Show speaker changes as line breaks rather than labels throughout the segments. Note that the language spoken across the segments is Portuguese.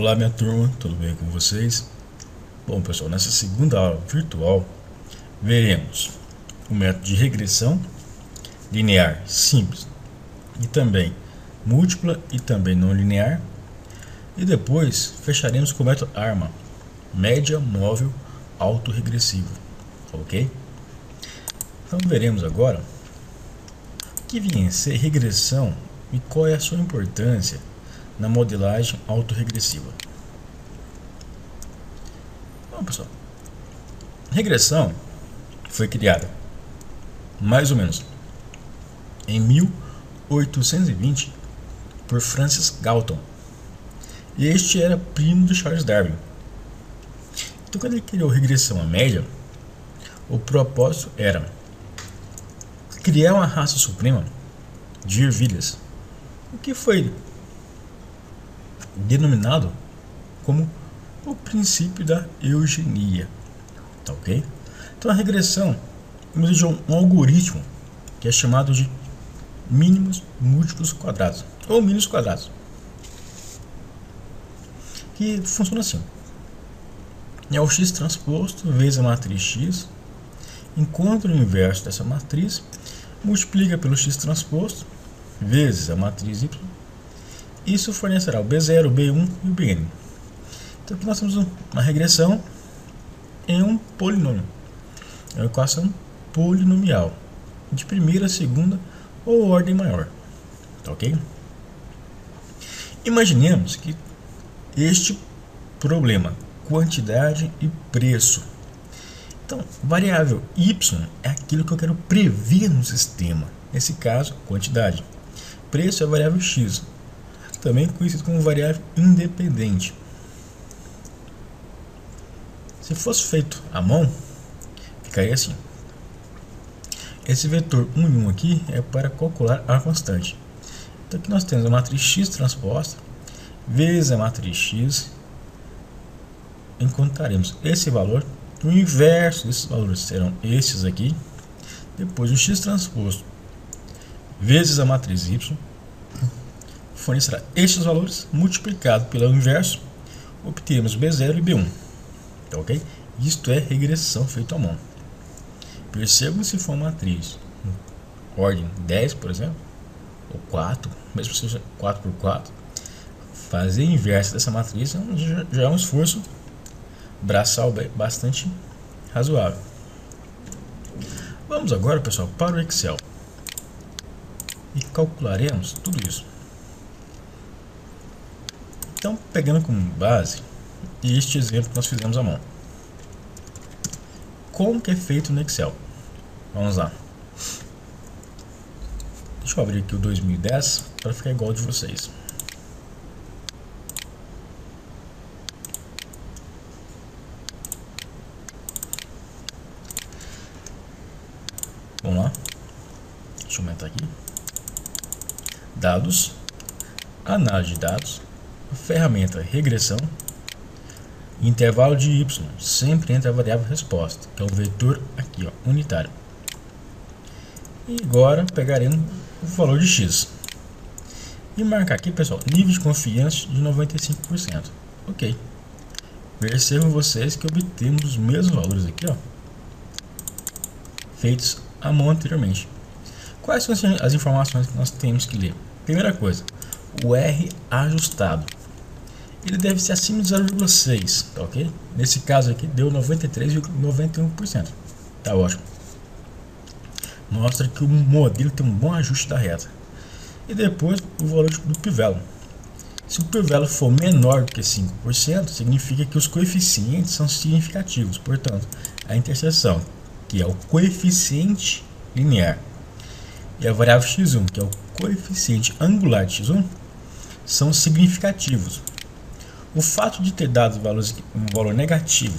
Olá minha turma, tudo bem com vocês? Bom pessoal, nessa segunda aula virtual veremos o método de regressão linear simples e também múltipla e também não linear, e depois fecharemos com o método ARMA, média móvel autorregressivo, ok? Então veremos agora o que vem a ser regressão e qual é a sua importância na modelagem autorregressiva. Bom pessoal, regressão foi criada mais ou menos em 1820 por Francis Galton, e este era primo de Charles Darwin. Então, quando ele criou regressão à média, o propósito era criar uma raça suprema de ervilhas, o que foi denominado como o princípio da eugenia, tá ok? Então a regressão usa um algoritmo que é chamado de mínimos múltiplos quadrados ou mínimos quadrados, que funciona assim: é o x transposto vezes a matriz x, encontra o inverso dessa matriz, multiplica pelo x transposto vezes a matriz y. Isso fornecerá o B0, o B1 e o Bn. Então aqui nós temos uma regressão em um polinômio. É uma equação polinomial de primeira, segunda ou ordem maior. Tá ok? Imaginemos que este problema, quantidade e preço. Então, variável y é aquilo que eu quero prever no sistema. Nesse caso, quantidade. Preço é a variável x, também conhecido como variável independente. Se fosse feito à mão, ficaria assim: esse vetor 1 e 1 aqui é para calcular a constante. Então aqui nós temos a matriz x transposta vezes a matriz x. Encontraremos esse valor, o inverso desses valores serão esses aqui, depois o x transposto vezes a matriz y fornecerá estes valores multiplicado pelo inverso, obteremos B0 e B1, tá ok? Isto é regressão feita à mão. Percebam, se for uma matriz ordem 10, por exemplo, ou 4, mesmo que seja 4 por 4, fazer a inversa dessa matriz já é um esforço braçal bastante razoável. Vamos agora, pessoal, para o Excel e calcularemos tudo isso. Então, pegando como base este exemplo que nós fizemos à mão, como que é feito no Excel? Vamos lá. Deixa eu abrir aqui o 2010 para ficar igual de vocês. Vamos lá. Deixa eu aumentar aqui. Dados, análise de dados, ferramenta regressão, intervalo de y, sempre entre a variável resposta, que é o vetor aqui, ó, unitário. E agora pegaremos o valor de x e marcar aqui, pessoal, nível de confiança de 95%. Ok. Percebam vocês que obtemos os mesmos valores aqui, ó, feitos à mão anteriormente. Quais são as informações que nós temos que ler? Primeira coisa, o R ajustado. Ele deve ser acima de 0,6, tá ok? Nesse caso aqui deu 93,91%. Tá ótimo. Mostra que o modelo tem um bom ajuste da reta. E depois o valor do pivelo. Se o pivelo for menor do que 5%, significa que os coeficientes são significativos. Portanto, a interseção, que é o coeficiente linear, e a variável x1, que é o coeficiente angular de x1, são significativos. O fato de ter dado um valor negativo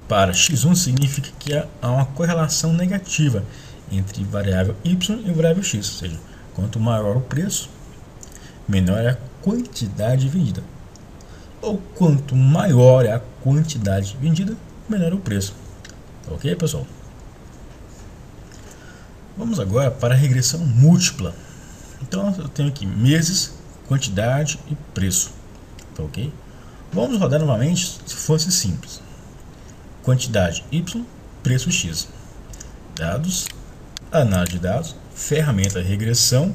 para x1 significa que há uma correlação negativa entre variável y e variável x, ou seja, quanto maior o preço, menor é a quantidade vendida, ou quanto maior é a quantidade vendida, menor é o preço. Ok, pessoal? Vamos agora para a regressão múltipla. Então eu tenho aqui meses, quantidade e preço. tá ok? Vamos rodar novamente se fosse simples. Quantidade y, preço x. Dados, análise de dados, ferramenta regressão,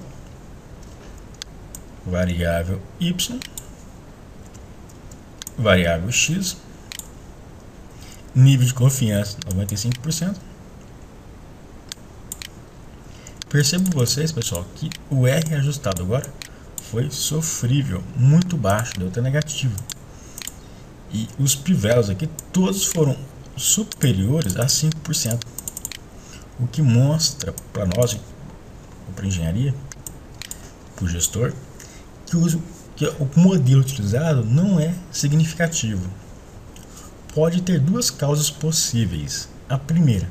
variável y, variável x, nível de confiança 95%. Percebo vocês, pessoal, que o R ajustado agora foi sofrível, muito baixo, deu até negativo. E os p-values aqui todos foram superiores a 5%, o que mostra para nós, para engenharia, para o gestor, que o modelo utilizado não é significativo. Pode ter duas causas possíveis. A primeira,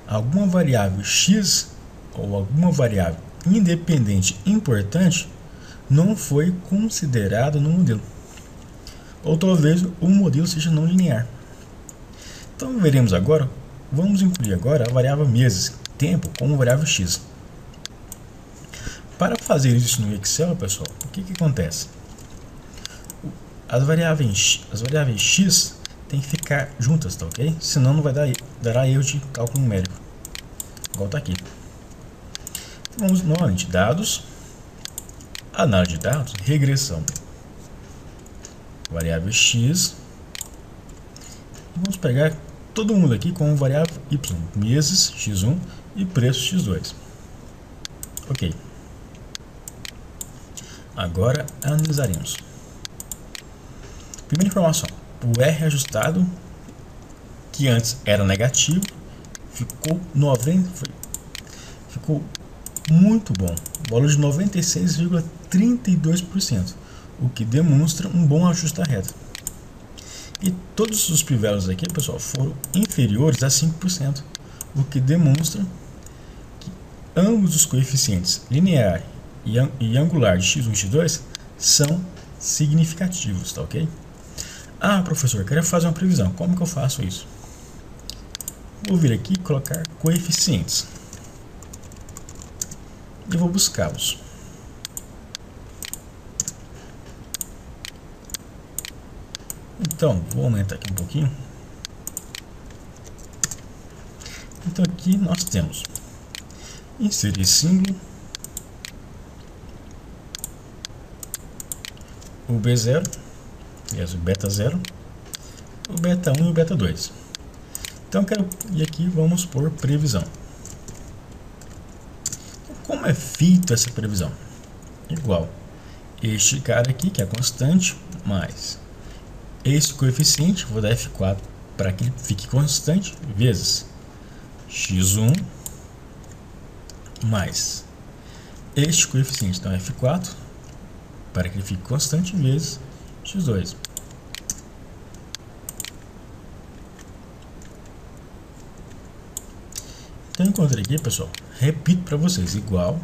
alguma variável x ou alguma variável independente importante não foi considerada no modelo, ou talvez o modelo seja não linear. Então veremos agora, vamos incluir agora a variável meses, tempo, como variável x. Para fazer isso no Excel, pessoal, o que acontece? As variáveis x tem que ficar juntas, tá ok? Senão não vai dará erro de cálculo numérico, igual está aqui. Então, vamos novamente, dados, análise de dados, regressão, variável x, e vamos pegar todo mundo aqui como variável y, meses x1 e preço x2. Ok. Agora analisaremos. Primeira informação, o R ajustado, que antes era negativo, ficou muito bom, valor de 96,32%, o que demonstra um bom ajuste da reta. E todos os p-values aqui, pessoal, foram inferiores a 5%, o que demonstra que ambos os coeficientes linear e angular de x1 e x2 são significativos, tá ok? Ah, professor, eu quero fazer uma previsão. Como que eu faço isso? Vou vir aqui e colocar coeficientes e vou buscá-los. Então, vou aumentar aqui um pouquinho. Então aqui nós temos inserir símbolo, o B0, aliás, o beta 0, o beta 1 e o beta 2. Então e aqui vamos por previsão. Como é feita essa previsão? Igual este cara aqui, que é constante, mais este coeficiente, vou dar F4 para que ele fique constante, vezes x1 mais este coeficiente, então F4 para que ele fique constante, vezes x2. Então encontrei aqui, pessoal, repito para vocês, igual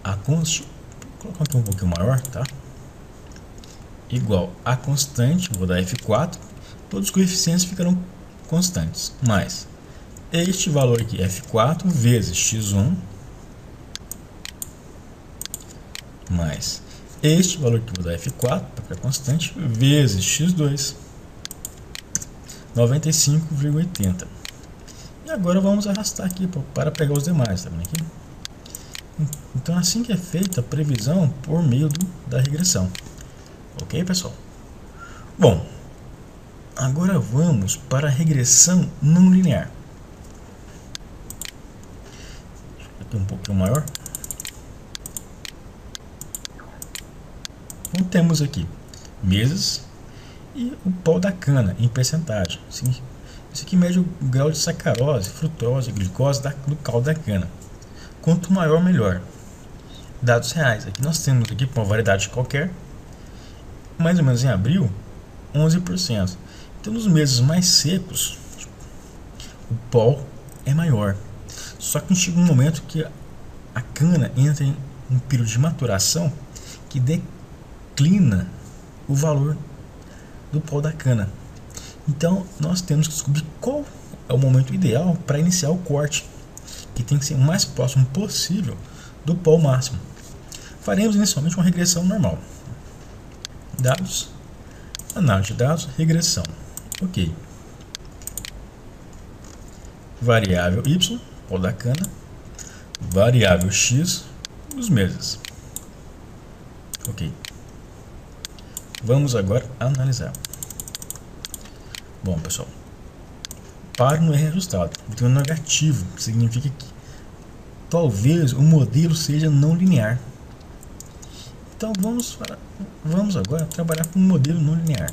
a constante, vou colocar aqui um pouquinho maior, tá? Igual a constante, vou dar F4, todos os coeficientes ficarão constantes, mais este valor aqui, F4, vezes x1, mais este valor aqui, vou dar F4, para ficar constante, vezes x2, 95,80. E agora vamos arrastar aqui para pegar os demais, tá vendo aqui? Então assim que é feita a previsão por meio da regressão. Ok, pessoal? Bom, agora vamos para a regressão não linear. Aqui um pouquinho maior. Então temos aqui meses e o pó da cana em percentagem. Isso aqui mede o grau de sacarose, frutose, glicose do caldo da cana. Quanto maior, melhor. Dados reais. Aqui nós temos aqui uma variedade qualquer, mais ou menos em abril, 11%. Então, nos meses mais secos, o pó é maior. Só que chega um momento que a cana entra em um período de maturação que declina o valor do pó da cana. Então, nós temos que descobrir qual é o momento ideal para iniciar o corte, que tem que ser o mais próximo possível do pó máximo. Faremos inicialmente uma regressão normal. dados, análise de dados, regressão. Ok. Variável y, pó da cana, variável x, os meses. Ok. Vamos agora analisar. Bom, pessoal, para no erro ajustado, tem um negativo, que significa que talvez o modelo seja não linear. Então vamos agora trabalhar com um modelo não linear.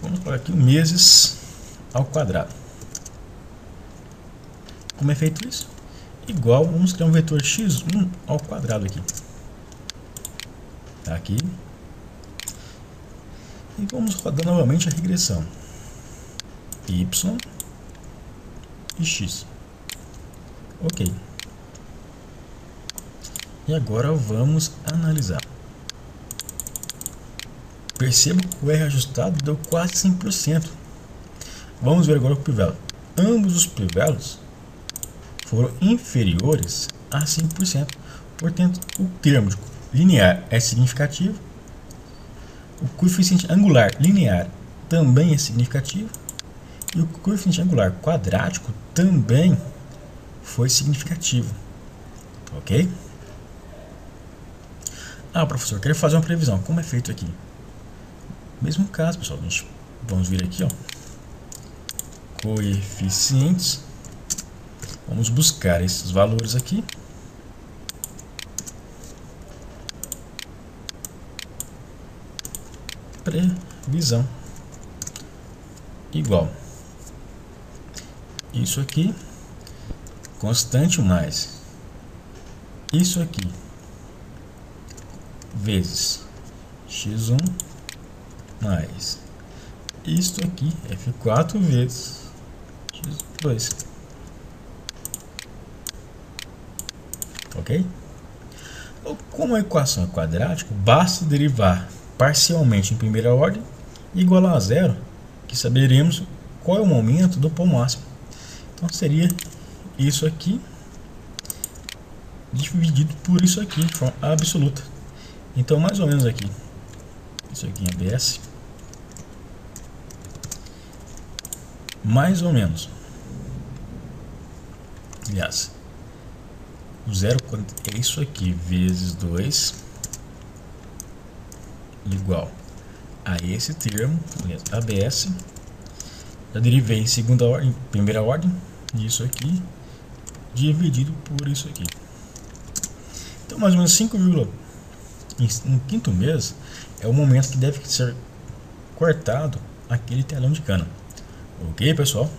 Vamos colocar aqui meses ao quadrado. Como é feito isso? Igual, vamos criar um vetor x1 ao quadrado aqui. Tá aqui. E vamos rodar novamente a regressão. Y e x. Ok. E agora vamos analisar. Perceba que o R ajustado deu quase 100%. Vamos ver agora o pivelo. Ambos os pivelos foram inferiores a 5%. Portanto, o termo linear é significativo. O coeficiente angular linear também é significativo. E o coeficiente angular quadrático também foi significativo. Ok? Ah, professor, eu quero fazer uma previsão. Como é feito aqui? Mesmo caso, pessoal. Vamos vir aqui, ó. Coeficientes. Vamos buscar esses valores aqui. Previsão. Igual. Isso aqui. Constante mais. Isso aqui. Vezes x1 mais isto aqui, f4 vezes x2. Ok? Como a equação é quadrática, basta derivar parcialmente em primeira ordem e igualar a zero, que saberemos qual é o momento do polo máximo. Então seria isso aqui dividido por isso aqui de forma absoluta. Então, mais ou menos aqui, isso aqui em ABS, mais ou menos, aliás, o zero é isso aqui, vezes 2, igual a esse termo, ABS, já derivei em segunda ordem, primeira ordem, isso aqui, dividido por isso aqui. Então, mais ou menos 5, no quinto mês é o momento que deve ser cortado aquele telão de cana. Ok, pessoal?